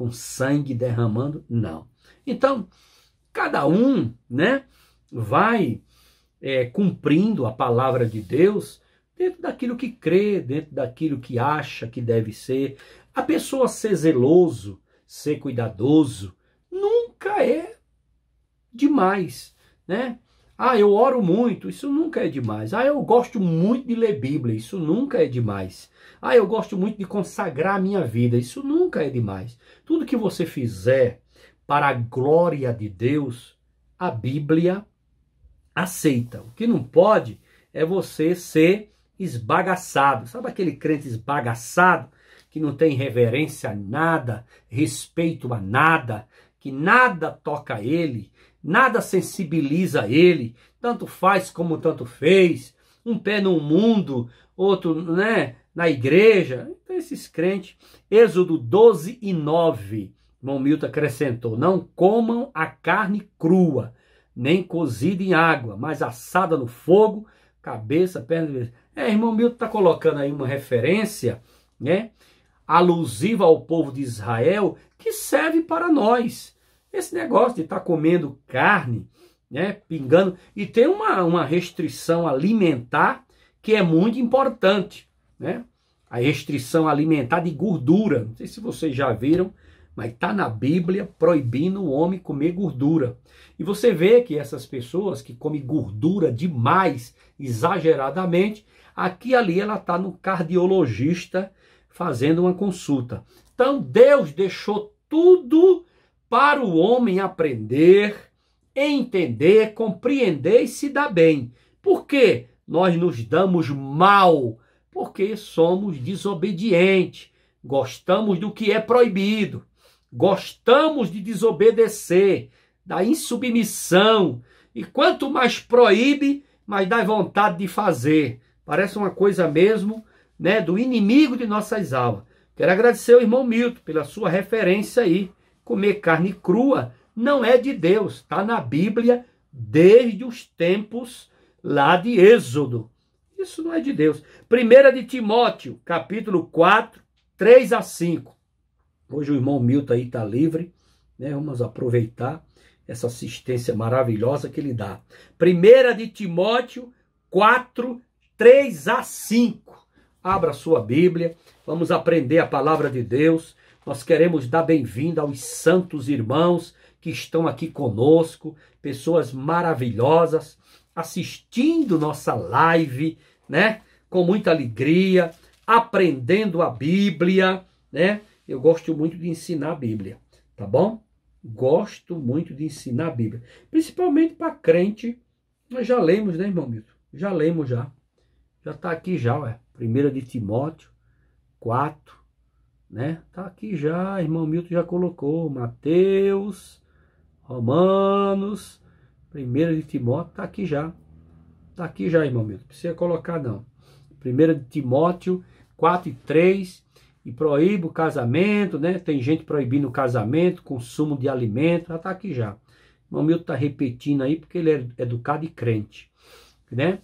com sangue derramando, não. Então, cada um, né, vai cumprindo a palavra de Deus dentro daquilo que crê, dentro daquilo que acha que deve ser. A pessoa ser zeloso, ser cuidadoso, nunca é demais, né? Ah, eu oro muito, isso nunca é demais. Ah, eu gosto muito de ler Bíblia, isso nunca é demais. Ah, eu gosto muito de consagrar a minha vida, isso nunca é demais. Tudo que você fizer para a glória de Deus, a Bíblia aceita. O que não pode é você ser esbagaçado. Sabe aquele crente esbagaçado, que não tem reverência a nada, respeito a nada, que nada toca ele, nada sensibiliza ele, tanto faz como tanto fez, um pé no mundo, outro, né, na igreja. Então esses crentes, Êxodo 12:9, irmão Milton acrescentou, não comam a carne crua, nem cozida em água, mas assada no fogo, cabeça, perna. Irmão Milton está colocando aí uma referência, né, alusiva ao povo de Israel, que serve para nós. Esse negócio de estar comendo carne, né, pingando, e tem uma restrição alimentar que é muito importante, né? A restrição alimentar de gordura. Não sei se vocês já viram, mas está na Bíblia proibindo o homem comer gordura. E você vê que essas pessoas que comem gordura demais, exageradamente, aqui e ali ela está no cardiologista fazendo uma consulta. Então Deus deixou tudo para o homem aprender, entender, compreender e se dar bem. Por quê? Nós nos damos mal, porque somos desobedientes, gostamos do que é proibido, gostamos de desobedecer, da insubmissão, e quanto mais proíbe, mais dá vontade de fazer. Parece uma coisa mesmo, né, do inimigo de nossas almas. Quero agradecer ao irmão Milton pela sua referência aí. Comer carne crua não é de Deus, está na Bíblia desde os tempos lá de Êxodo. Isso não é de Deus. 1 de Timóteo, capítulo 4, 3-5. Hoje o irmão Milton aí está livre, né? Vamos aproveitar essa assistência maravilhosa que ele dá. 1 de Timóteo 4, 3-5. Abra sua Bíblia, vamos aprender a palavra de Deus. Nós queremos dar bem-vinda aos santos irmãos que estão aqui conosco, pessoas maravilhosas, assistindo nossa live, né? Com muita alegria, aprendendo a Bíblia, né? Eu gosto muito de ensinar a Bíblia, tá bom? Gosto muito de ensinar a Bíblia, principalmente para crente. Nós já lemos, né, irmão Milton? Já lemos já. Já está aqui já, ué. 1 de Timóteo 4, né? Tá aqui já, irmão Milton já colocou. Mateus, Romanos, 1 de Timóteo, tá aqui já. Tá aqui já, irmão Milton. Não precisa colocar, não. 1 de Timóteo 4:3. E proíbe o casamento, né? Tem gente proibindo o casamento, consumo de alimento. Já tá aqui já. O irmão Milton tá repetindo aí porque ele é educado e crente, né?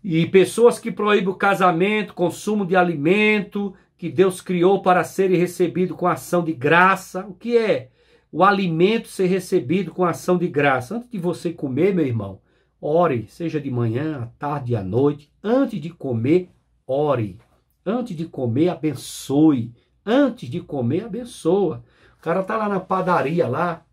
E pessoas que proíbem o casamento, consumo de alimento, que Deus criou para serem recebido com ação de graça. O que é o alimento ser recebido com ação de graça? Antes de você comer, meu irmão, ore, seja de manhã, à tarde, à noite. Antes de comer, ore. Antes de comer, abençoe. Antes de comer, abençoa. O cara tá lá na padaria, lá,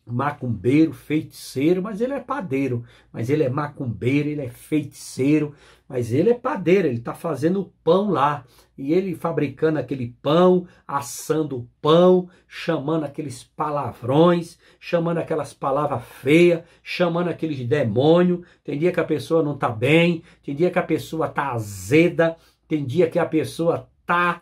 macumbeiro, feiticeiro, mas ele é padeiro. Mas ele é macumbeiro, ele é feiticeiro, mas ele é padeiro, ele está fazendo o pão lá. E ele fabricando aquele pão, assando o pão, chamando aqueles palavrões, chamando aquelas palavras feias, chamando aqueles demônios. Tem dia que a pessoa não está bem, tem dia que a pessoa está azeda, tem dia que a pessoa está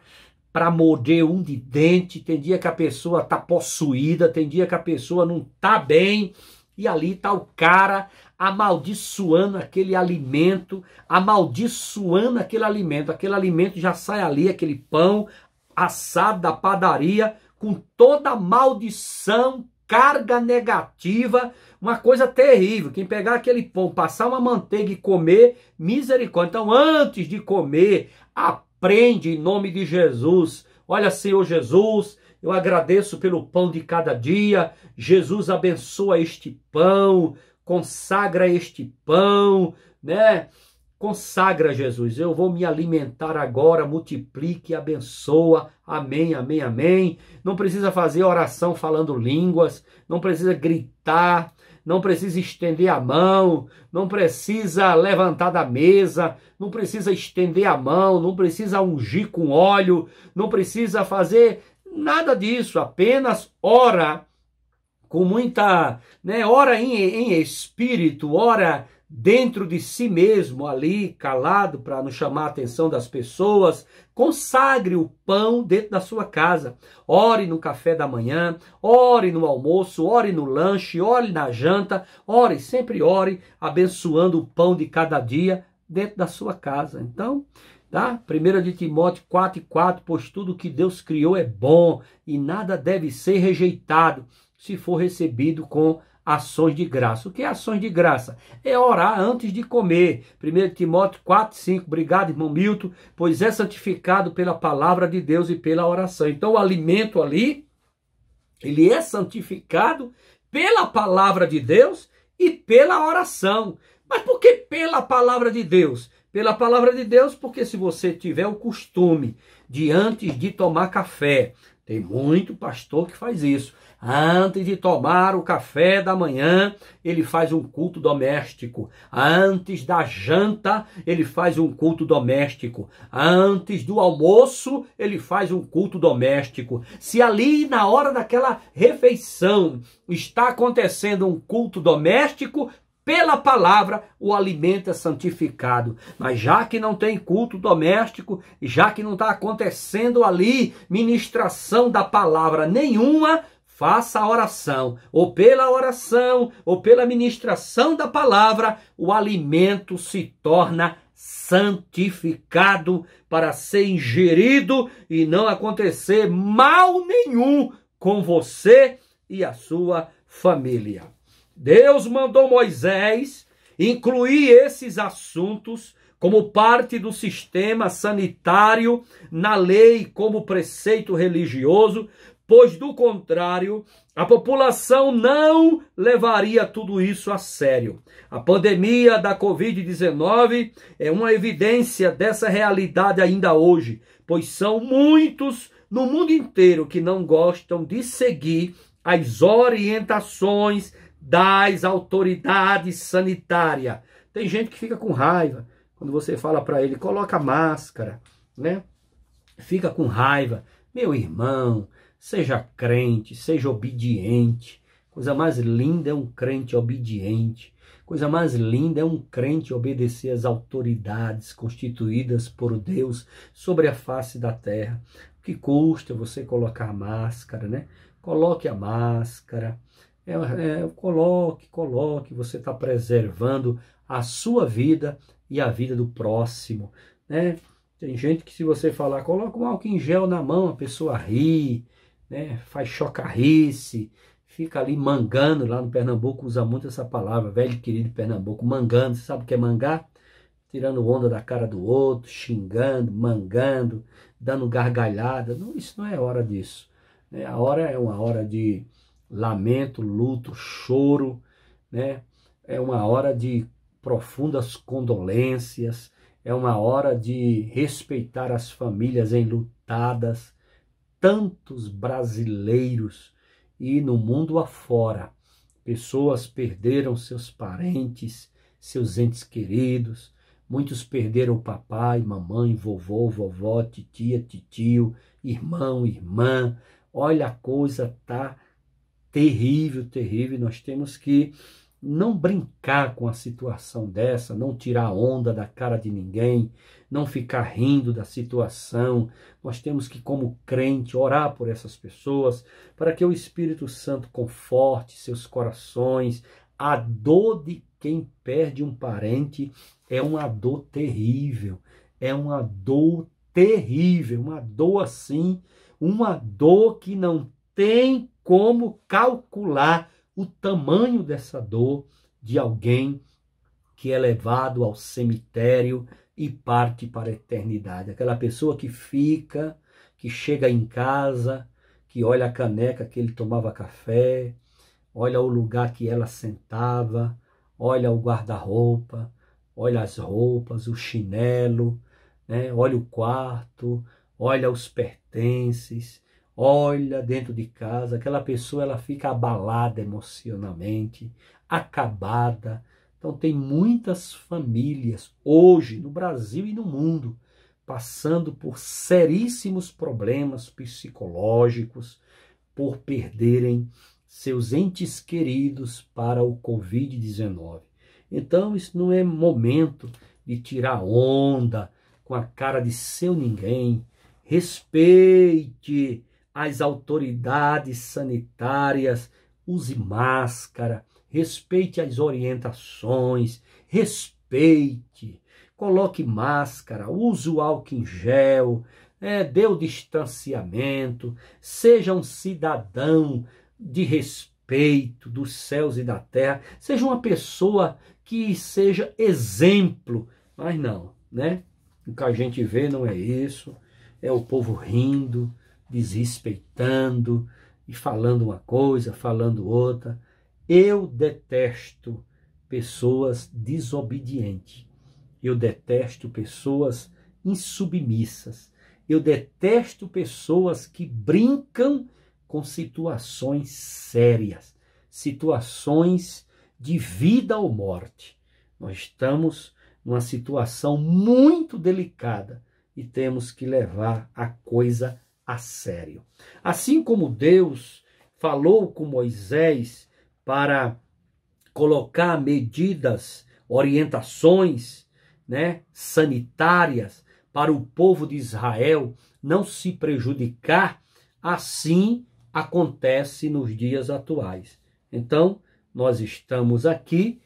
para morder um de dente, tem dia que a pessoa está possuída, tem dia que a pessoa não está bem, e ali está o cara amaldiçoando aquele alimento, aquele alimento já sai ali, aquele pão assado da padaria, com toda a maldição, carga negativa, uma coisa terrível. Quem pegar aquele pão, passar uma manteiga e comer, misericórdia. Então, antes de comer, aprende em nome de Jesus. Olha, Senhor Jesus, eu agradeço pelo pão de cada dia. Jesus, abençoa este pão, consagra este pão, né? Consagra, Jesus, eu vou me alimentar agora, multiplique, abençoa, amém, amém, amém. Não precisa fazer oração falando línguas, não precisa gritar, não precisa estender a mão, não precisa levantar da mesa, não precisa estender a mão, não precisa ungir com óleo, não precisa fazer nada disso, apenas ora com muita, né, ora em espírito, ora dentro de si mesmo, ali, calado, para não chamar a atenção das pessoas. Consagre o pão dentro da sua casa. Ore no café da manhã, ore no almoço, ore no lanche, ore na janta, ore, sempre ore, abençoando o pão de cada dia dentro da sua casa. Então, tá? 1 de Timóteo 4:4, pois tudo que Deus criou é bom e nada deve ser rejeitado se for recebido com ações de graça. O que é ações de graça? É orar antes de comer. 1 Timóteo 4:5. Obrigado, irmão Milton, pois é santificado pela palavra de Deus e pela oração. Então o alimento ali, ele é santificado pela palavra de Deus e pela oração. Mas por que pela palavra de Deus? Pela palavra de Deus, porque se você tiver o costume de antes de tomar café, tem muito pastor que faz isso. Antes de tomar o café da manhã, ele faz um culto doméstico. Antes da janta, ele faz um culto doméstico. Antes do almoço, ele faz um culto doméstico. Se ali, na hora daquela refeição, está acontecendo um culto doméstico, pela palavra, o alimento é santificado. Mas já que não tem culto doméstico, já que não está acontecendo ali ministração da palavra nenhuma, faça a oração, ou pela ministração da palavra, o alimento se torna santificado para ser ingerido e não acontecer mal nenhum com você e a sua família. Deus mandou Moisés incluir esses assuntos como parte do sistema sanitário na lei como preceito religioso, pois do contrário, a população não levaria tudo isso a sério. A pandemia da Covid-19 é uma evidência dessa realidade ainda hoje, pois são muitos no mundo inteiro que não gostam de seguir as orientações das autoridades sanitárias. Tem gente que fica com raiva quando você fala para ele, coloca máscara, né? Fica com raiva. Meu irmão, seja crente, seja obediente. Coisa mais linda é um crente obediente. Coisa mais linda é um crente obedecer às autoridades constituídas por Deus sobre a face da terra. O que custa você colocar máscara, né? Coloque a máscara. Coloque, você está preservando a sua vida e a vida do próximo, né? Tem gente que se você falar, coloca um álcool em gel na mão, a pessoa ri, né? Faz chocarrice, fica ali mangando. Lá no Pernambuco usa muito essa palavra, velho querido Pernambuco, mangando. Você sabe o que é mangar? Tirando onda da cara do outro, xingando, mangando, dando gargalhada. Não, isso não é hora disso, né? A hora é uma hora de lamento, luto, choro, né? É uma hora de profundas condolências, é uma hora de respeitar as famílias enlutadas. Tantos brasileiros e no mundo afora, pessoas perderam seus parentes, seus entes queridos, muitos perderam papai, mamãe, vovô, vovó, titia, titio, irmão, irmã. Olha, a coisa tá terrível, terrível. Nós temos que não brincar com a situação dessa, não tirar onda da cara de ninguém, não ficar rindo da situação. Nós temos que, como crente, orar por essas pessoas, para que o Espírito Santo conforte seus corações. A dor de quem perde um parente é uma dor terrível, é uma dor terrível, uma dor assim, uma dor que não tem como calcular o tamanho dessa dor de alguém que é levado ao cemitério e parte para a eternidade. Aquela pessoa que fica, que chega em casa, que olha a caneca que ele tomava café, olha o lugar que ela sentava, olha o guarda-roupa, olha as roupas, o chinelo, né? Olha o quarto, olha os pertences, olha dentro de casa. Aquela pessoa ela fica abalada emocionalmente, acabada. Então tem muitas famílias hoje no Brasil e no mundo passando por seríssimos problemas psicológicos, por perderem seus entes queridos para o Covid-19. Então, isso não é momento de tirar onda com a cara de seu ninguém. Respeite as autoridades sanitárias, use máscara, respeite as orientações, respeite, coloque máscara, use o álcool em gel, dê o distanciamento, seja um cidadão de respeito dos céus e da terra, seja uma pessoa que seja exemplo, mas não, né? O que a gente vê não é isso, é o povo rindo, desrespeitando e falando uma coisa, falando outra. Eu detesto pessoas desobedientes, eu detesto pessoas insubmissas, eu detesto pessoas que brincam com situações sérias, situações de vida ou morte. Nós estamos numa situação muito delicada e temos que levar a coisa a sério. Assim como Deus falou com Moisés para colocar medidas, orientações, né, sanitárias para o povo de Israel não se prejudicar, assim acontece nos dias atuais. Então, nós estamos aqui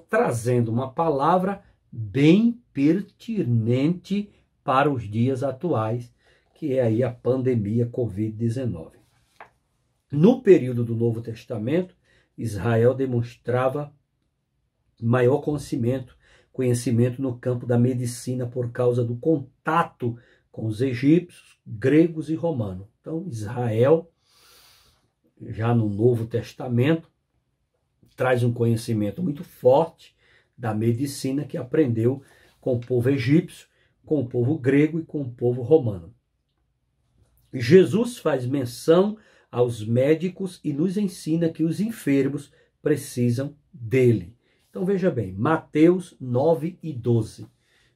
trazendo uma palavra bem pertinente para os dias atuais, que é aí a pandemia Covid-19. No período do Novo Testamento, Israel demonstrava maior conhecimento no campo da medicina por causa do contato com os egípcios, gregos e romanos. Então, Israel, já no Novo Testamento, traz um conhecimento muito forte da medicina que aprendeu com o povo egípcio, com o povo grego e com o povo romano. Jesus faz menção aos médicos e nos ensina que os enfermos precisam dele. Então veja bem, Mateus 9 e 12.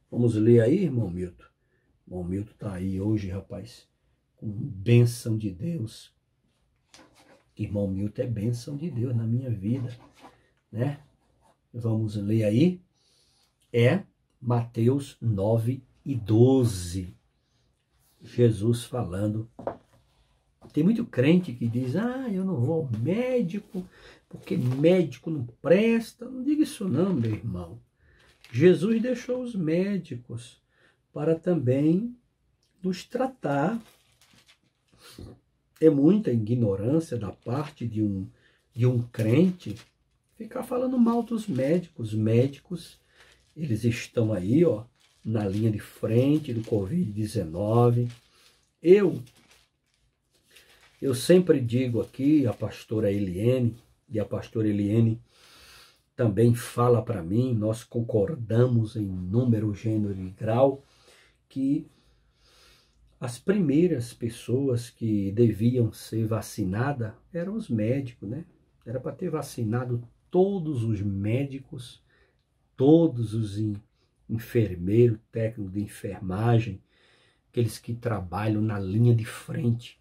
Vamos ler aí, irmão Milton? Irmão Milton está aí hoje, rapaz, com bênção de Deus. Irmão Milton é bênção de Deus na minha vida, né? Vamos ler aí. É Mateus 9 e 12. Jesus falando. Tem muito crente que diz, eu não vou ao médico, porque médico não presta. Não diga isso não, meu irmão. Jesus deixou os médicos para também nos tratar. É muita ignorância da parte de um crente ficar falando mal dos médicos. Os médicos, eles estão aí, ó, na linha de frente do Covid-19. Eu sempre digo aqui, a pastora Eliene, e a pastora Eliene também fala para mim, nós concordamos em número, gênero e grau, que as primeiras pessoas que deviam ser vacinadas eram os médicos, né? Era para ter vacinado todos os médicos, todos os enfermeiros, técnicos de enfermagem, aqueles que trabalham na linha de frente.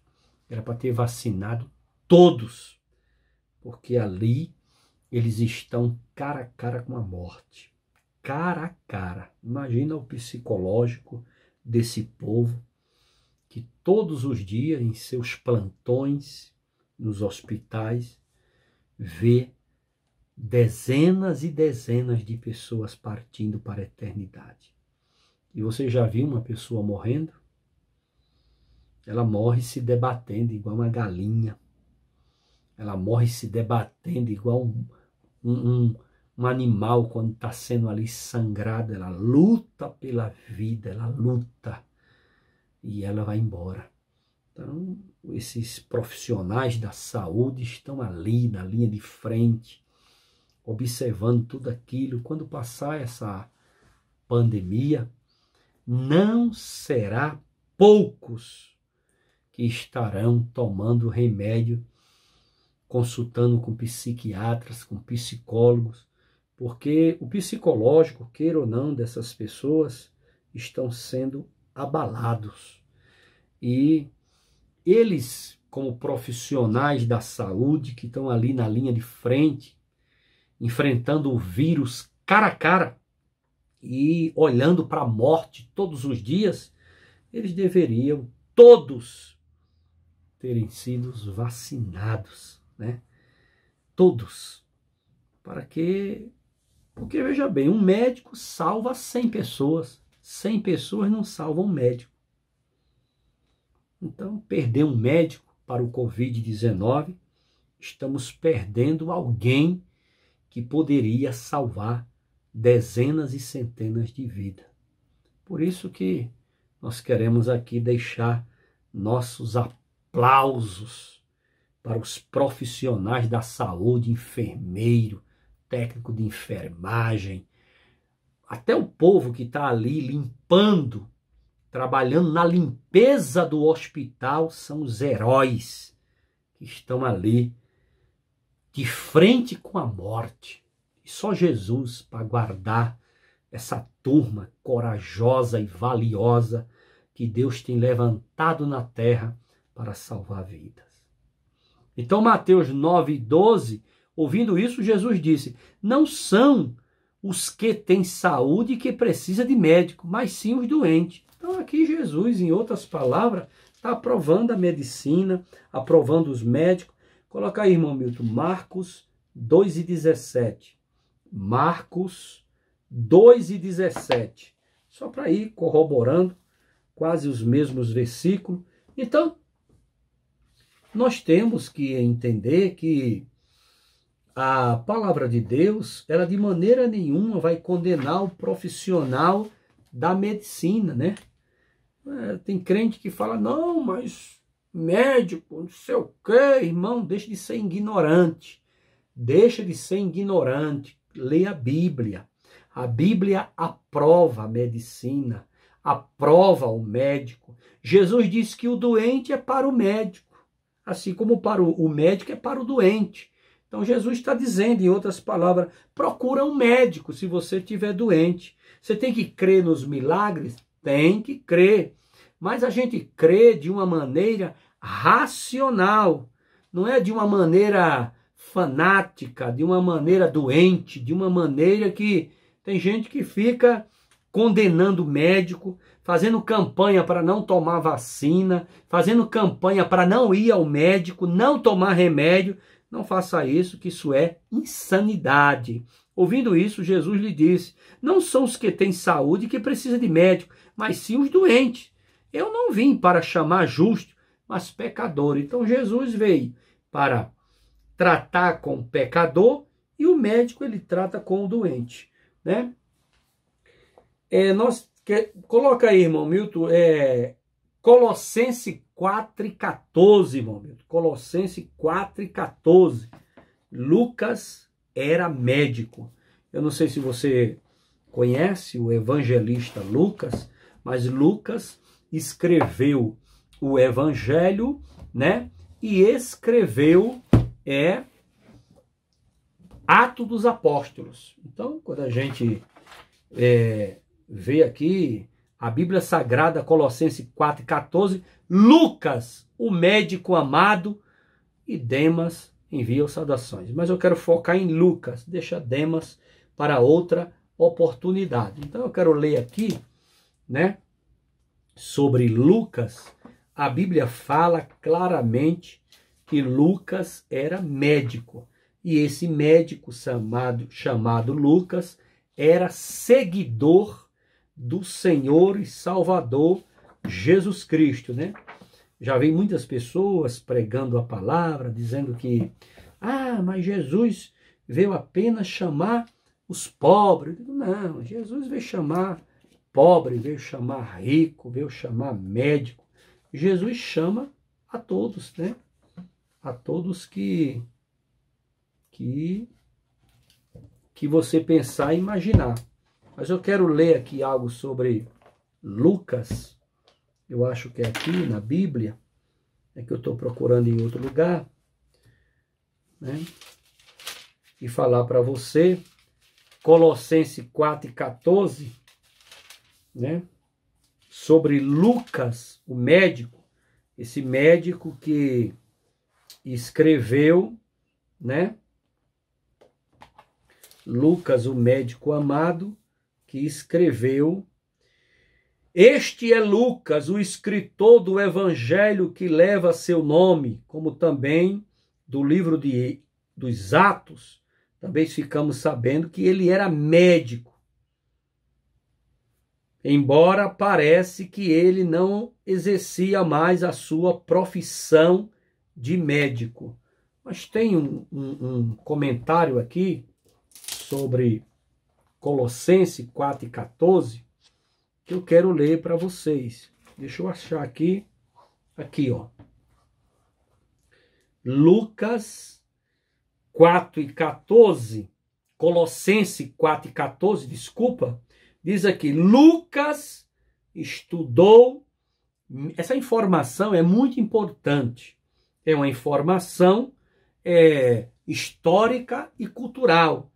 Era para ter vacinado todos, porque ali eles estão cara a cara com a morte. Cara a cara. Imagina o psicológico desse povo que todos os dias, em seus plantões, nos hospitais, vê dezenas e dezenas de pessoas partindo para a eternidade. E você já viu uma pessoa morrendo? Ela morre se debatendo igual uma galinha. Ela morre se debatendo igual um animal quando está sendo ali sangrado. Ela luta pela vida, ela luta. E ela vai embora. Então, esses profissionais da saúde estão ali na linha de frente, observando tudo aquilo. Quando passar essa pandemia, não será poucos que estarão tomando remédio, consultando com psiquiatras, com psicólogos, porque o psicológico, queira ou não, dessas pessoas estão sendo abalados. E eles, como profissionais da saúde, que estão ali na linha de frente, enfrentando o vírus cara a cara e olhando para a morte todos os dias, eles deveriam todos terem sido vacinados, né? Todos. Porque veja bem, um médico salva 100 pessoas. 100 pessoas não salvam um médico. Então, perder um médico para o Covid-19, estamos perdendo alguém que poderia salvar dezenas e centenas de vidas. Por isso que nós queremos aqui deixar nossos aplausos para os profissionais da saúde, enfermeiro, técnico de enfermagem, até o povo que está ali limpando, trabalhando na limpeza do hospital, são os heróis que estão ali de frente com a morte. E só Jesus para guardar essa turma corajosa e valiosa que Deus tem levantado na terra para salvar vidas. Então, Mateus 9:12, ouvindo isso, Jesus disse: não são os que têm saúde que precisam de médico, mas sim os doentes. Então, aqui Jesus, em outras palavras, está aprovando a medicina, aprovando os médicos. Coloca aí, irmão Milton, Marcos 2:17. Marcos 2:17. Só para ir corroborando, quase os mesmos versículos. Então, nós temos que entender que a palavra de Deus, ela de maneira nenhuma vai condenar o profissional da medicina, né? Tem crente que fala, não, mas médico, não sei o quê, irmão, deixa de ser ignorante. Deixa de ser ignorante. Leia a Bíblia. A Bíblia aprova a medicina, aprova o médico. Jesus disse que o doente é para o médico, assim como para o médico é para o doente. Então Jesus está dizendo, em outras palavras, procura um médico se você estiver doente. Você tem que crer nos milagres? Tem que crer. Mas a gente crê de uma maneira racional, não é de uma maneira fanática, de uma maneira doente, de uma maneira que tem gente que fica condenando o médico, fazendo campanha para não tomar vacina, fazendo campanha para não ir ao médico, não tomar remédio. Não faça isso, que isso é insanidade. Ouvindo isso, Jesus lhe disse, não são os que têm saúde que precisam de médico, mas sim os doentes. Eu não vim para chamar justo, mas pecador. Então Jesus veio para tratar com o pecador e o médico ele trata com o doente, né? Coloca aí, irmão Milton, Colossenses 4:14, irmão Milton. Colossenses 4:14. Lucas era médico. Eu não sei se você conhece o evangelista Lucas, mas Lucas escreveu o evangelho, né? E escreveu Atos dos Apóstolos. Então, quando a gente vê aqui a Bíblia Sagrada, Colossenses 4:14, Lucas, o médico amado, e Demas envia saudações. Mas eu quero focar em Lucas, deixa Demas para outra oportunidade. Então eu quero ler aqui, né, sobre Lucas. A Bíblia fala claramente que Lucas era médico. E esse médico chamado Lucas era seguidor do Senhor e Salvador Jesus Cristo, né? Já vi muitas pessoas pregando a palavra, dizendo que, mas Jesus veio apenas chamar os pobres. Não, Jesus veio chamar pobre, veio chamar rico, veio chamar médico. Jesus chama a todos, né? A todos que você pensar e imaginar. Mas eu quero ler aqui algo sobre Lucas. Eu acho que é aqui na Bíblia. É que eu estou procurando em outro lugar, né? E falar para você, Colossenses 4:14, né? Sobre Lucas, o médico, esse médico que escreveu, né? Lucas, o médico amado, que escreveu. Este é Lucas, o escritor do evangelho que leva seu nome, como também do livro dos Atos. Também ficamos sabendo que ele era médico. Embora parece que ele não exercia mais a sua profissão de médico. Mas tem um comentário aqui sobre Colossenses 4:14 que eu quero ler para vocês. Deixa eu achar aqui. Aqui, ó. Lucas 4:14, Colossenses 4:14, desculpa, diz aqui, Lucas estudou, essa informação é muito importante, é uma informação histórica e cultural,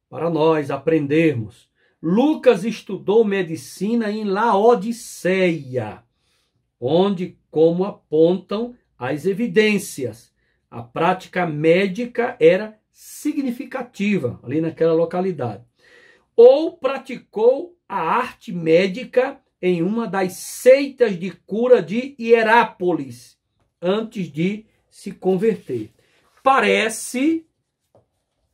para nós aprendermos. Lucas estudou medicina em Laodiceia, onde, como apontam as evidências, a prática médica era significativa ali naquela localidade. Ou praticou a arte médica em uma das seitas de cura de Hierápolis, antes de se converter. Parece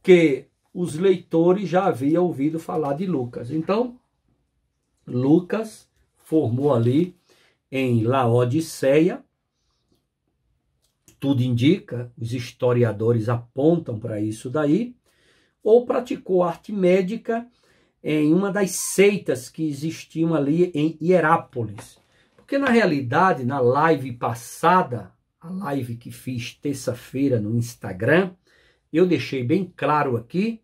que os leitores já haviam ouvido falar de Lucas. Então, Lucas formou ali em Laodiceia, tudo indica, os historiadores apontam para isso daí, ou praticou arte médica em uma das seitas que existiam ali em Hierápolis. Porque na realidade, na live passada, a live que fiz terça-feira no Instagram, eu deixei bem claro aqui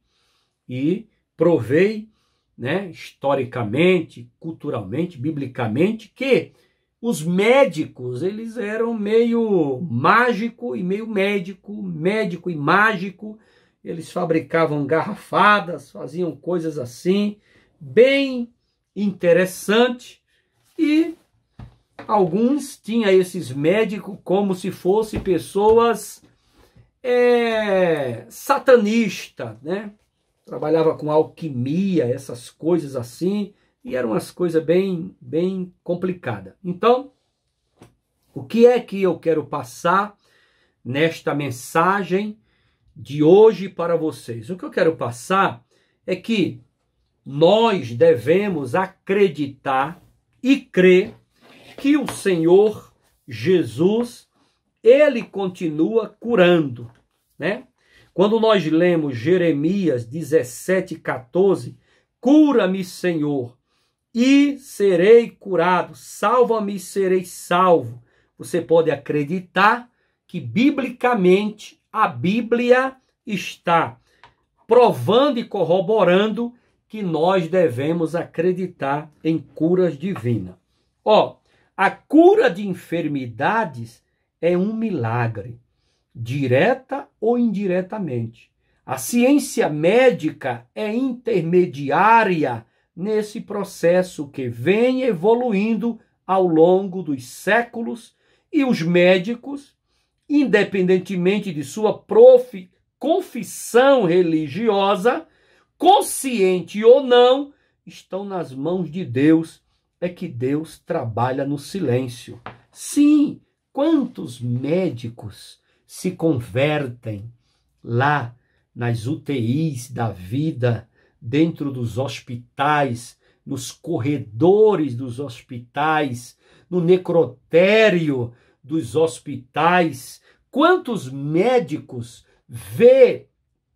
e provei, né, historicamente, culturalmente, biblicamente, que os médicos, eles eram meio mágico e meio médico, médico e mágico. Eles fabricavam garrafadas, faziam coisas assim, bem interessante. E alguns tinham esses médicos como se fossem pessoas satanistas, né? Trabalhava com alquimia, essas coisas assim, e eram umas coisas bem complicadas. Então, o que é que eu quero passar nesta mensagem de hoje para vocês? O que eu quero passar é que nós devemos acreditar e crer que o Senhor Jesus, ele continua curando, né? Quando nós lemos Jeremias 17:14, cura-me, Senhor, e serei curado, salva-me e serei salvo. Você pode acreditar que biblicamente a Bíblia está provando e corroborando que nós devemos acreditar em curas divinas. Ó, a cura de enfermidades é um milagre, direta ou indiretamente. A ciência médica é intermediária nesse processo que vem evoluindo ao longo dos séculos, e os médicos, independentemente de sua confissão religiosa, consciente ou não, estão nas mãos de Deus. É que Deus trabalha no silêncio. Sim, quantos médicos se convertem lá nas UTIs da vida, dentro dos hospitais, nos corredores dos hospitais, no necrotério dos hospitais. Quantos médicos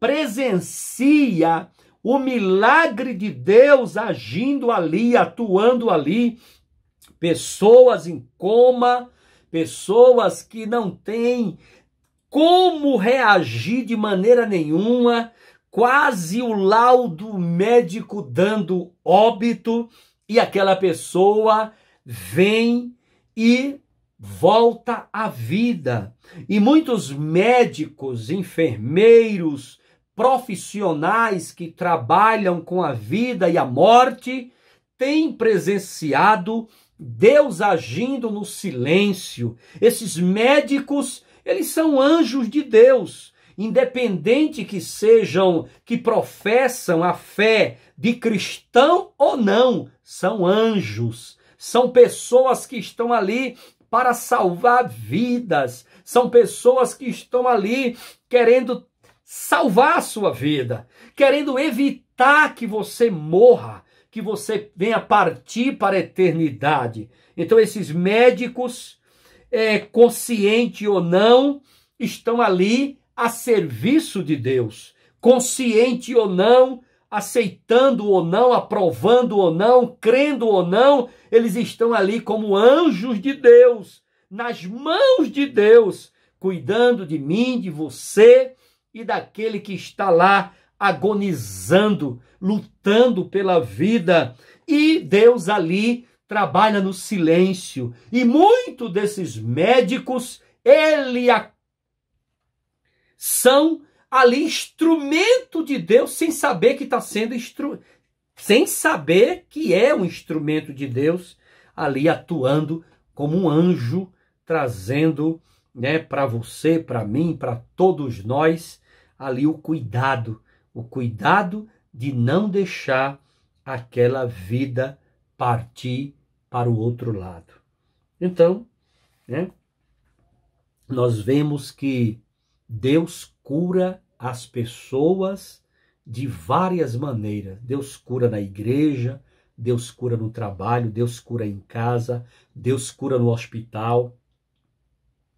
presencia o milagre de Deus agindo ali, atuando ali, pessoas em coma, pessoas que não têm como reagir de maneira nenhuma, quase o laudo médico dando óbito, e aquela pessoa vem e volta à vida. E muitos médicos, enfermeiros, profissionais que trabalham com a vida e a morte têm presenciado Deus agindo no silêncio. Esses médicos, eles são anjos de Deus, independente que sejam, que professam a fé de cristão ou não, são anjos, são pessoas que estão ali para salvar vidas, são pessoas que estão ali querendo salvar a sua vida, querendo evitar que você morra, que você venha partir para a eternidade. Então esses médicos, consciente ou não, estão ali a serviço de Deus, consciente ou não, aceitando ou não, aprovando ou não, crendo ou não, eles estão ali como anjos de Deus, nas mãos de Deus, cuidando de mim, de você e daquele que está lá agonizando, lutando pela vida. E Deus ali trabalha no silêncio. E muitos desses médicos, são ali instrumento de Deus, sem saber que está sendo sem saber que é um instrumento de Deus, ali atuando como um anjo, trazendo, né, para você, para mim, para todos nós, ali o cuidado de não deixar aquela vida partir para o outro lado. Então, né, nós vemos que Deus cura as pessoas de várias maneiras. Deus cura na igreja, Deus cura no trabalho, Deus cura em casa, Deus cura no hospital,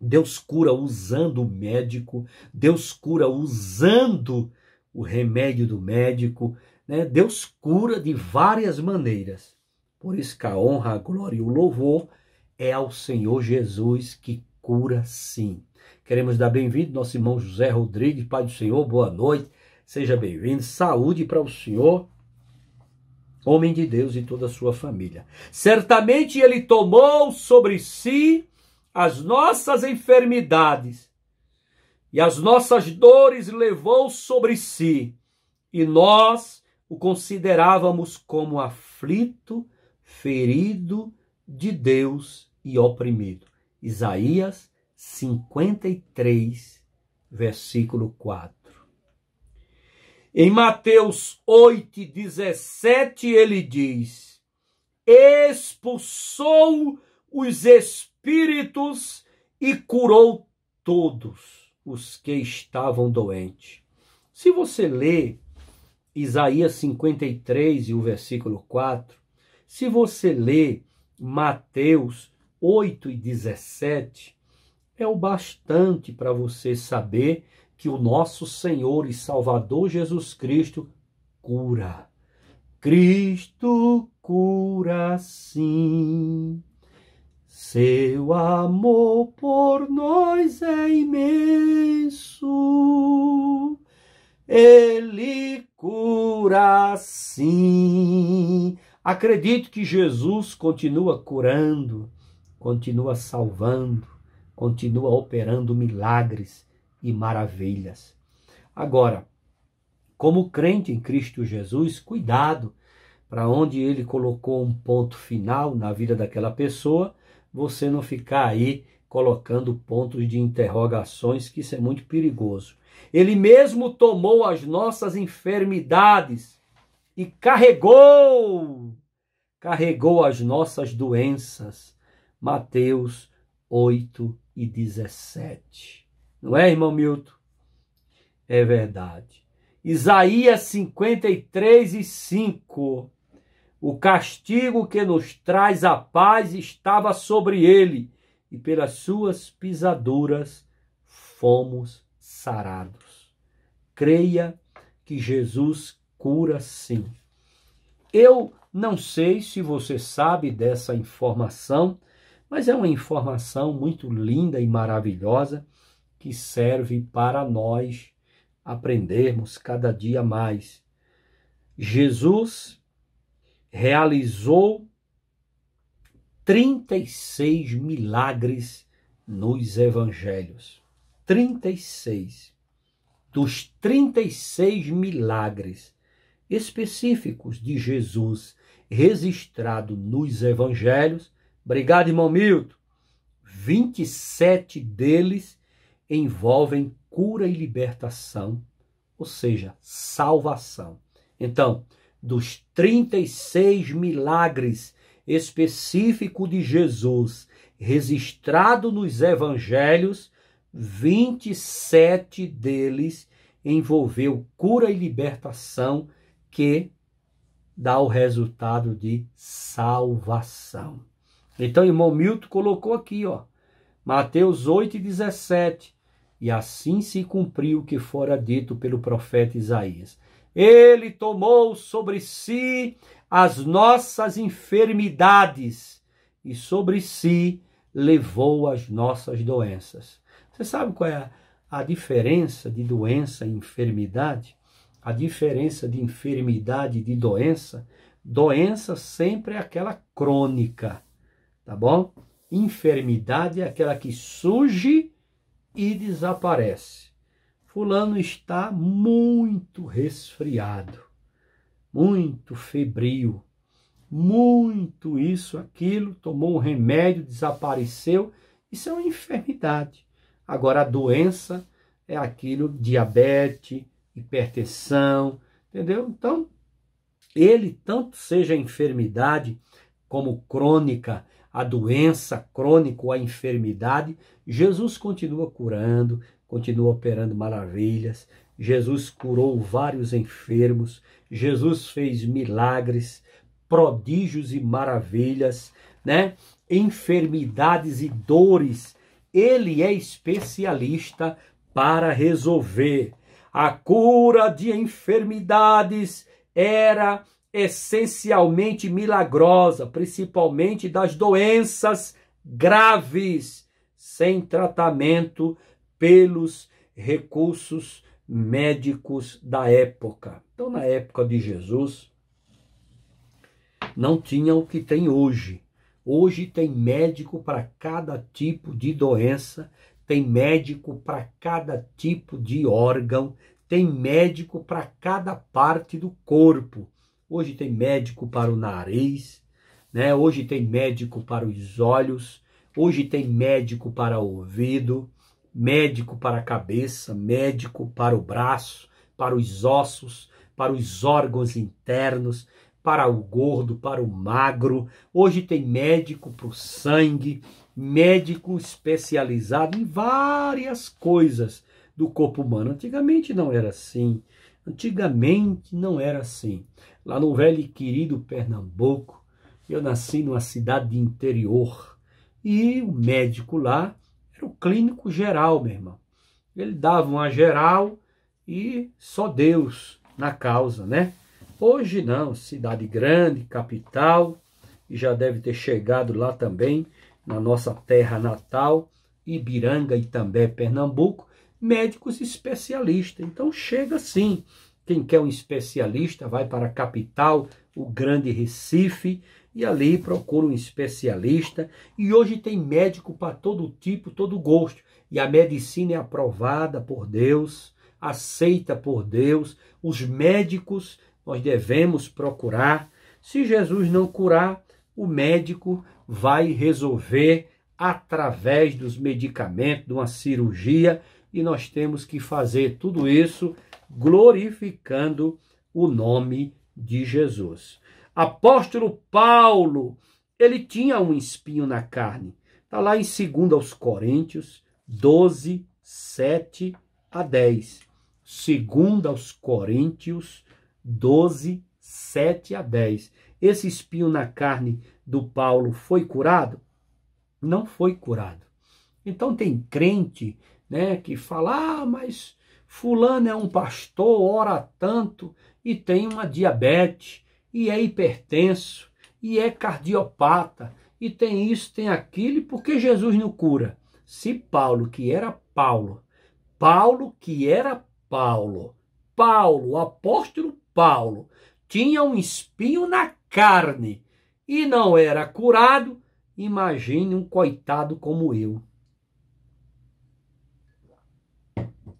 Deus cura usando o médico, Deus cura usando o remédio do médico, né? Deus cura de várias maneiras. Por isso que a honra, a glória e o louvor é ao Senhor Jesus, que cura sim. Queremos dar bem-vindo ao nosso irmão José Rodrigues, Pai do Senhor, boa noite, seja bem-vindo, saúde para o Senhor, homem de Deus e toda a sua família. Certamente ele tomou sobre si as nossas enfermidades e as nossas dores levou sobre si, e nós o considerávamos como aflito, ferido de Deus e oprimido. Isaías 53, versículo 4. Em Mateus 8:17 ele diz: expulsou os espíritos e curou todos os que estavam doentes. Se você ler Isaías 53 e o versículo 4, se você ler Mateus 8:17, é o bastante para você saber que o nosso Senhor e Salvador Jesus Cristo cura. Cristo cura sim. Seu amor por nós é imenso. Ele cura sim. Acredito que Jesus continua curando, continua salvando, continua operando milagres e maravilhas. Agora, como crente em Cristo Jesus, cuidado para onde ele colocou um ponto final na vida daquela pessoa, você não ficar aí colocando pontos de interrogações, que isso é muito perigoso. Ele mesmo tomou as nossas enfermidades e carregou as nossas doenças. Mateus 8:17. Não é, irmão Milton? É verdade. Isaías 53:5. O castigo que nos traz a paz estava sobre ele, e pelas suas pisaduras fomos sarados. Creia que Jesus cura sim. Eu não sei se você sabe dessa informação, Mas é uma informação muito linda e maravilhosa que serve para nós aprendermos cada dia mais. Jesus realizou 36 milagres nos evangelhos. 36. Dos 36 milagres específicos de Jesus registrado nos evangelhos, obrigado, irmão Milton, 27 deles envolvem cura e libertação, ou seja, salvação. Então, dos 36 milagres específicos de Jesus registrado nos evangelhos, 27 deles envolveu cura e libertação, que dá o resultado de salvação. Então, o irmão Milton colocou aqui, Mateus 8:17, e assim se cumpriu o que fora dito pelo profeta Isaías. Ele tomou sobre si as nossas enfermidades e sobre si levou as nossas doenças. Você sabe qual é a diferença de doença e enfermidade? A diferença de enfermidade e de doença? Doença sempre é aquela crônica, tá bom? Enfermidade é aquela que surge e desaparece. Fulano está muito resfriado, muito febril, muito isso, aquilo, tomou um remédio, desapareceu. Isso é uma enfermidade. Agora, a doença é aquilo, diabetes, hipertensão, entendeu? Então, ele, tanto seja enfermidade como crônica, a doença crônica ou a enfermidade, Jesus continua curando, continua operando maravilhas. Jesus curou vários enfermos, Jesus fez milagres, prodígios e maravilhas, né? Enfermidades e dores, ele é especialista para resolver. A cura de enfermidades era essencialmente milagrosa, principalmente das doenças graves, sem tratamento pelos recursos médicos da época. Então, na época de Jesus, não tinha o que tem hoje. Hoje tem médico para cada tipo de doença, tem médico para cada tipo de órgão, tem médico para cada parte do corpo. Hoje tem médico para o nariz, né? Hoje tem médico para os olhos, hoje tem médico para o ouvido, médico para a cabeça, médico para o braço, para os ossos, para os órgãos internos, para o gordo, para o magro. Hoje tem médico para o sangue, médico especializado em várias coisas do corpo humano. Antigamente não era assim. Antigamente não era assim. Lá no velho e querido Pernambuco, eu nasci numa cidade de interior e o médico lá era o clínico geral, meu irmão. Ele dava uma geral e só Deus na causa, né? Hoje não, cidade grande, capital, e já deve ter chegado lá também, na nossa terra natal, Ibiranga e também Pernambuco, médicos especialistas. Então chega sim. Quem quer um especialista vai para a capital, o grande Recife, e ali procura um especialista. E hoje tem médico para todo tipo, todo gosto. E a medicina é aprovada por Deus, aceita por Deus. Os médicos nós devemos procurar. Se Jesus não curar, o médico vai resolver através dos medicamentos, de uma cirurgia, e nós temos que fazer tudo isso glorificando o nome de Jesus. Apóstolo Paulo, ele tinha um espinho na carne. Está lá em 2 Coríntios 12, 7 a 10. 2 Coríntios 12, 7 a 10. Esse espinho na carne do Paulo foi curado? Não foi curado. Então tem crente, né, que fala, mas fulano é um pastor, ora tanto, e tem uma diabetes, e é hipertenso, e é cardiopata, e tem isso, tem aquilo, e por que Jesus não cura? Se Paulo, que era Paulo, o apóstolo Paulo, tinha um espinho na carne e não era curado, imagine um coitado como eu.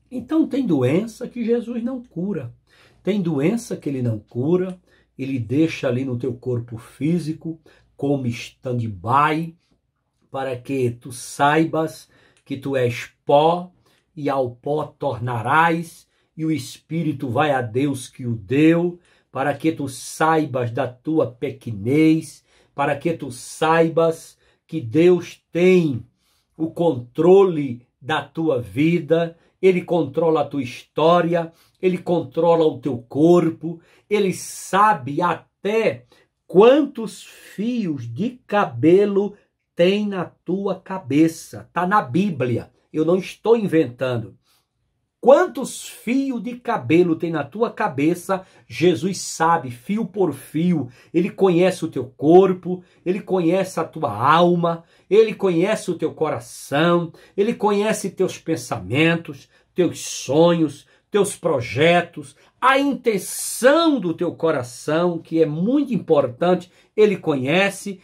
Então tem doença que Jesus não cura. Tem doença que ele não cura, ele deixa ali no teu corpo físico como stand-by, para que tu saibas que tu és pó, e ao pó tornarás, e o Espírito vai a Deus que o deu, para que tu saibas da tua pequenez, para que tu saibas que Deus tem o controle da tua vida, Ele controla a tua história, Ele controla o teu corpo, Ele sabe até quantos fios de cabelo tem na tua cabeça. Está na Bíblia, eu não estou inventando. Quantos fios de cabelo tem na tua cabeça, Jesus sabe, fio por fio. Ele conhece o teu corpo, Ele conhece a tua alma, Ele conhece o teu coração, Ele conhece teus pensamentos, teus sonhos, teus projetos, a intenção do teu coração, que é muito importante, Ele conhece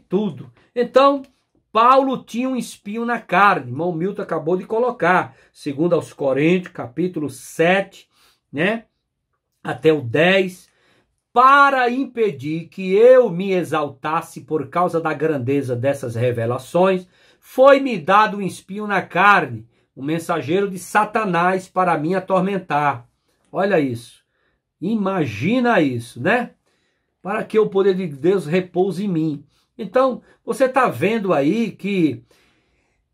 tudo. Então, Paulo tinha um espinho na carne, irmão Milton acabou de colocar, segundo aos Coríntios, capítulo 7, né, até o 10, para impedir que eu me exaltasse por causa da grandeza dessas revelações, foi-me dado um espinho na carne, um mensageiro de Satanás para me atormentar. Olha isso, imagina isso, né? Para que o poder de Deus repouse em mim. Então, você está vendo aí que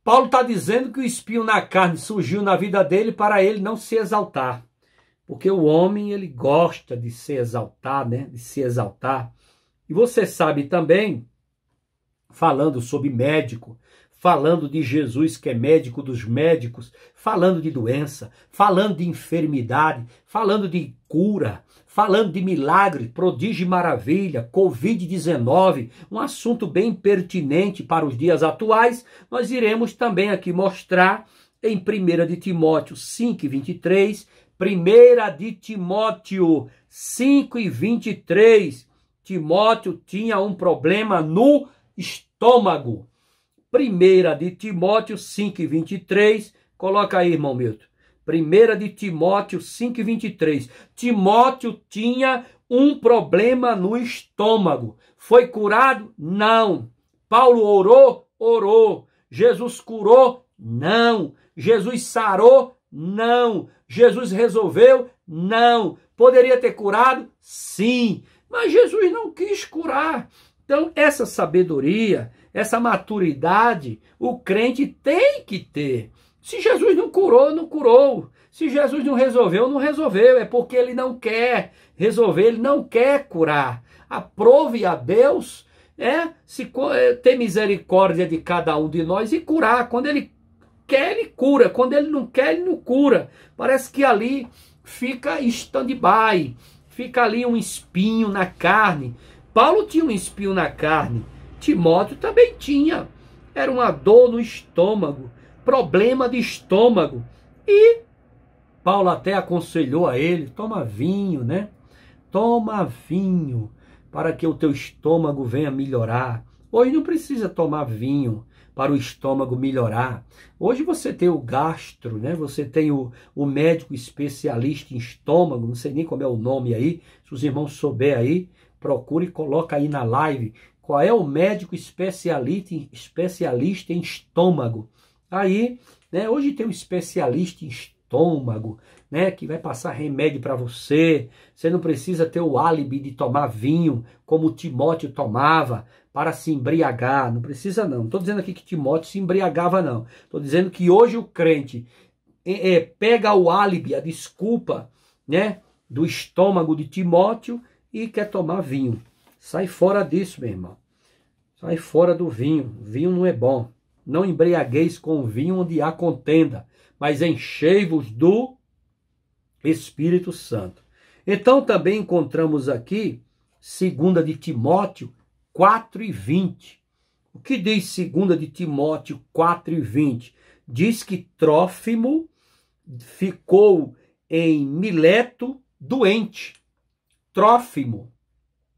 Paulo está dizendo que o espinho na carne surgiu na vida dele para ele não se exaltar. Porque o homem, ele gosta de se exaltar, né? De se exaltar. E você sabe também, falando sobre médico, falando de Jesus que é médico dos médicos, falando de doença, falando de enfermidade, falando de cura, falando de milagre, prodígio e maravilha, Covid-19, um assunto bem pertinente para os dias atuais, nós iremos também aqui mostrar em 1 de Timóteo 5:23, 1 de Timóteo 5:23, Timóteo tinha um problema no estômago. 1 de Timóteo 5:23, coloca aí, irmão Milton. 1 de Timóteo 5:23. Timóteo tinha um problema no estômago. Foi curado? Não. Paulo orou? Orou. Jesus curou? Não. Jesus sarou? Não. Jesus resolveu? Não. Poderia ter curado? Sim. Mas Jesus não quis curar. Então, essa sabedoria, essa maturidade, o crente tem que ter. Se Jesus não curou, não curou. Se Jesus não resolveu, não resolveu. É porque ele não quer resolver, ele não quer curar. Aprove a Deus ter misericórdia de cada um de nós e curar. Quando ele quer, ele cura. Quando ele não quer, ele não cura. Parece que ali fica stand-by, fica ali um espinho na carne. Paulo tinha um espinho na carne. Timóteo também tinha. Era uma dor no estômago, problema de estômago. E Paulo até aconselhou a ele, toma vinho, né? Toma vinho, para que o teu estômago venha melhorar. Hoje não precisa tomar vinho para o estômago melhorar. Hoje você tem o gastro, né? Você tem o médico especialista em estômago, não sei nem como é o nome aí, se os irmãos souber aí, procure e coloca aí na live qual é o médico especialista em estômago. Aí, né, hoje tem um especialista em estômago, né, que vai passar remédio para você. Você não precisa ter o álibi de tomar vinho como Timóteo tomava para se embriagar. Não precisa não. Não estou dizendo aqui que Timóteo se embriagava não. Estou dizendo que hoje o crente pega o álibi, a desculpa, né, do estômago de Timóteo e quer tomar vinho. Sai fora disso, meu irmão. Sai fora do vinho. Vinho não é bom. Não embriagueis com vinho onde há contenda, mas enchei-vos do Espírito Santo. Então também encontramos aqui, 2 de Timóteo 4:20. O que diz 2 de Timóteo 4:20? Diz que Trófimo ficou em Mileto doente. Trófimo.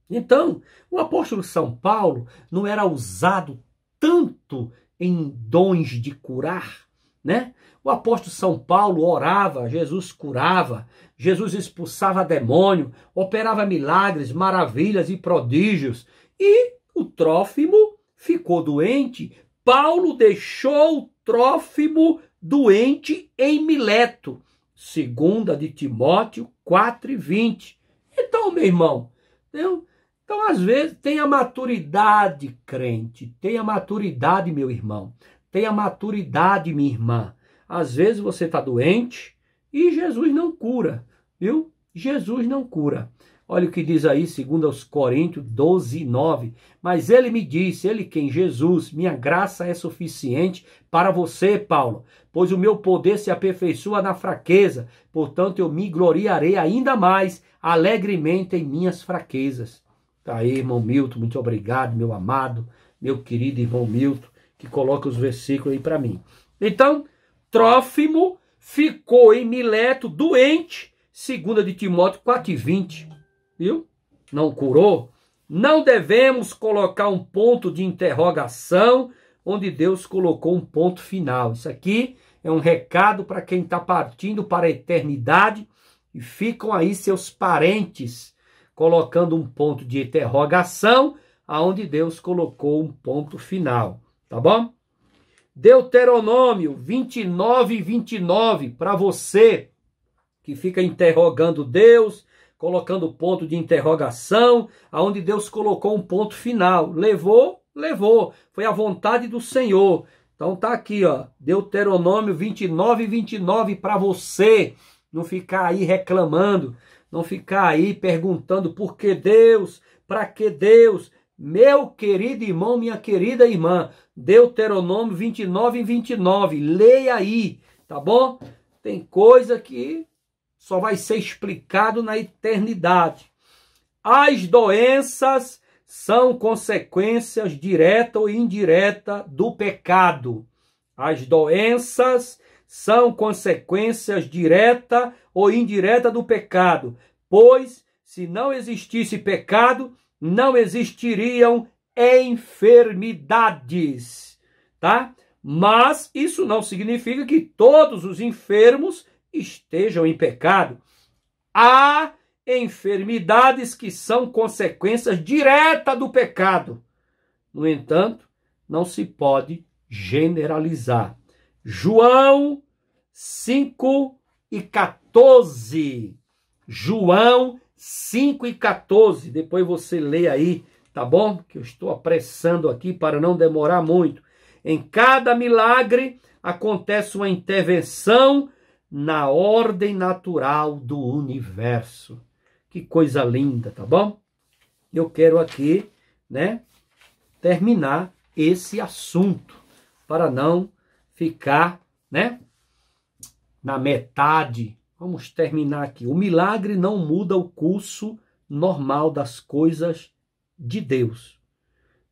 Então, o apóstolo São Paulo não era usado tanto em dons de curar, né? O apóstolo São Paulo orava, Jesus curava, Jesus expulsava demônio, operava milagres, maravilhas e prodígios. E o Trófimo ficou doente. Paulo deixou Trófimo doente em Mileto. 2 de Timóteo 4:20. Então, meu irmão, entendeu? Então, às vezes, tenha maturidade, crente. Tenha maturidade, meu irmão. Tenha maturidade, minha irmã. Às vezes você está doente e Jesus não cura, viu? Jesus não cura. Olha o que diz aí, 2 Coríntios 12:9. Mas ele me disse, ele quem? Jesus, minha graça é suficiente para você, Paulo, pois o meu poder se aperfeiçoa na fraqueza. Portanto, eu me gloriarei ainda mais alegremente em minhas fraquezas. Tá aí, irmão Milton, muito obrigado, meu amado, meu querido irmão Milton, que coloca os versículos aí para mim. Então, Trófimo ficou em Mileto doente, 2 de Timóteo 4:20. Viu? Não curou? Não devemos colocar um ponto de interrogação onde Deus colocou um ponto final. Isso aqui é um recado para quem está partindo para a eternidade e ficam aí seus parentes colocando um ponto de interrogação aonde Deus colocou um ponto final. Tá bom? Deuteronômio 29:29, para você que fica interrogando Deus, colocando ponto de interrogação, aonde Deus colocou um ponto final. Levou, levou. Foi a vontade do Senhor. Então tá aqui, ó, Deuteronômio 29:29 para você não ficar aí reclamando, não ficar aí perguntando por que Deus, para que Deus. Meu querido irmão, minha querida irmã, Deuteronômio 29:29, leia aí, tá bom? Tem coisa que só vai ser explicado na eternidade. As doenças são consequências direta ou indireta do pecado. As doenças são consequências direta ou indireta do pecado, pois se não existisse pecado, não existiriam enfermidades, tá? Mas isso não significa que todos os enfermos estejam em pecado. Há enfermidades que são consequências diretas do pecado. No entanto, não se pode generalizar. João 5:14. João 5:14. Depois você lê aí, tá bom? Que eu estou apressando aqui para não demorar muito. Em cada milagre acontece uma intervenção na ordem natural do universo. Que coisa linda, tá bom? Eu quero aqui, né, terminar esse assunto para não ficar, né, na metade. Vamos terminar aqui. O milagre não muda o curso normal das coisas de Deus.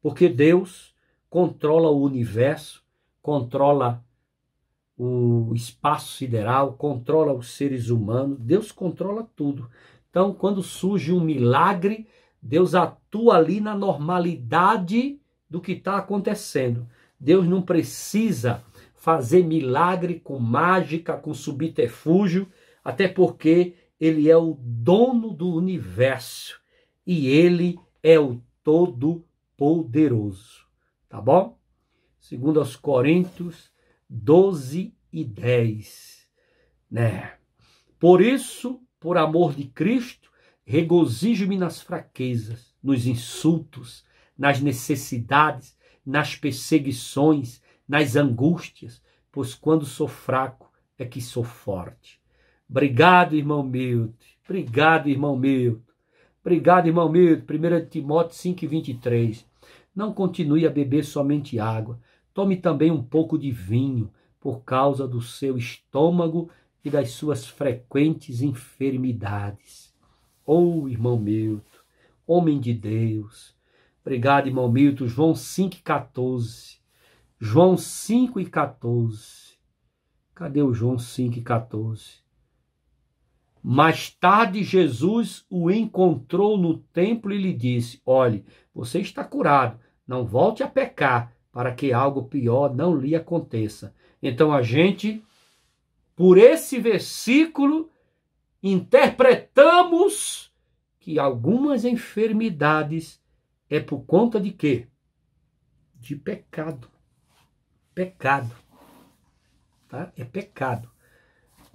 Porque Deus controla o universo, controla o espaço sideral, controla os seres humanos. Deus controla tudo. Então, quando surge um milagre, Deus atua ali na normalidade do que está acontecendo. Deus não precisa fazer milagre com mágica, com subterfúgio, até porque ele é o dono do universo e ele é o Todo-Poderoso. Tá bom? 2 Coríntios 12:10. Né? Por isso, por amor de Cristo, regozijo-me nas fraquezas, nos insultos, nas necessidades, nas perseguições, nas angústias, pois quando sou fraco é que sou forte. Obrigado, irmão Milton. Obrigado, irmão Milton. Obrigado, irmão Milton. 1 Timóteo 5:23. Não continue a beber somente água. Tome também um pouco de vinho, por causa do seu estômago e das suas frequentes enfermidades. Oh, irmão Milton, homem de Deus, Obrigado, irmão Milton. João 5,14. João 5,14. Cadê o João 5,14? Mais tarde, Jesus o encontrou no templo e lhe disse: olhe, você está curado, não volte a pecar, para que algo pior não lhe aconteça. Então a gente, por esse versículo, interpretamos que algumas enfermidades é por conta de quê? De pecado. Pecado. Tá? É pecado.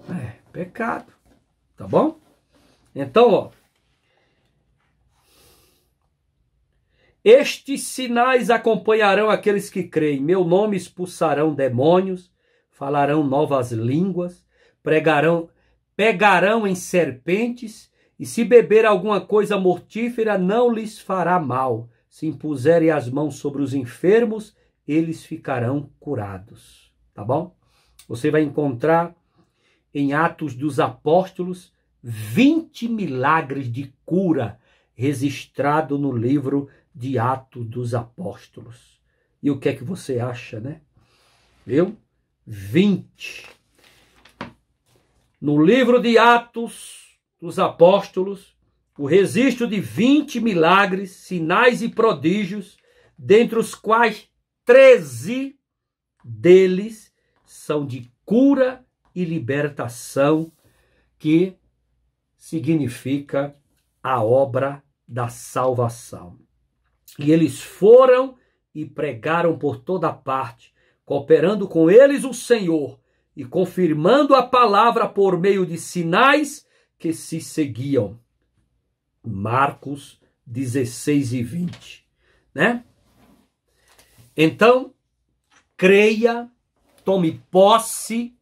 É pecado. Tá bom? Então, ó. Estes sinais acompanharão aqueles que creem. Meu nome expulsarão demônios, falarão novas línguas, pegarão em serpentes, e se beber alguma coisa mortífera, não lhes fará mal. Se impuserem as mãos sobre os enfermos, eles ficarão curados. Tá bom? Você vai encontrar em Atos dos Apóstolos 20 milagres de cura registrado no livro de Atos dos Apóstolos. E o que é que você acha, né? 20. No livro de Atos dos Apóstolos, o registro de 20 milagres, sinais e prodígios, dentre os quais 13 deles são de cura e libertação, que significa a obra da salvação. E eles foram e pregaram por toda parte, cooperando com eles o Senhor e confirmando a palavra por meio de sinais que se seguiam. Marcos 16 e 20, né? Então, creia, tome posse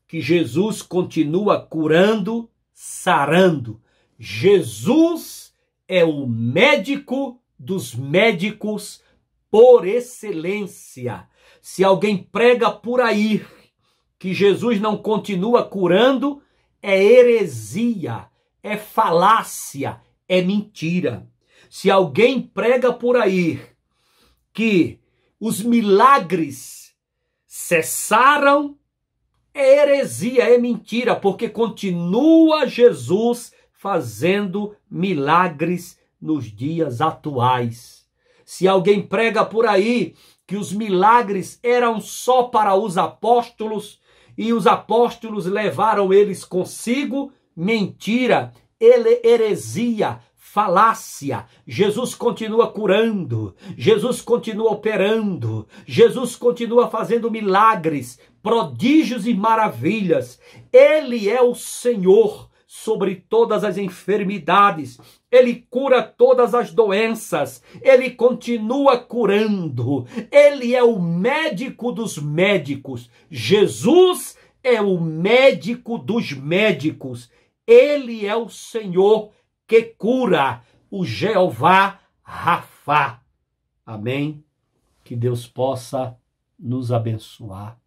que Jesus continua curando, sarando. Jesus é o médico dos médicos por excelência. Se alguém prega por aí que Jesus não continua curando, é heresia, é falácia, é mentira. Se alguém prega por aí que os milagres cessaram, é heresia, é mentira, porque continua Jesus fazendo milagres nos dias atuais. Se alguém prega por aí que os milagres eram só para os apóstolos e os apóstolos levaram eles consigo, mentira, heresia, falácia. Jesus continua curando, Jesus continua operando, Jesus continua fazendo milagres, prodígios e maravilhas. Ele é o Senhor sobre todas as enfermidades. Ele cura todas as doenças. Ele continua curando. Ele é o médico dos médicos. Jesus é o médico dos médicos. Ele é o Senhor que cura, o Jeová Rafá. Amém? Que Deus possa nos abençoar.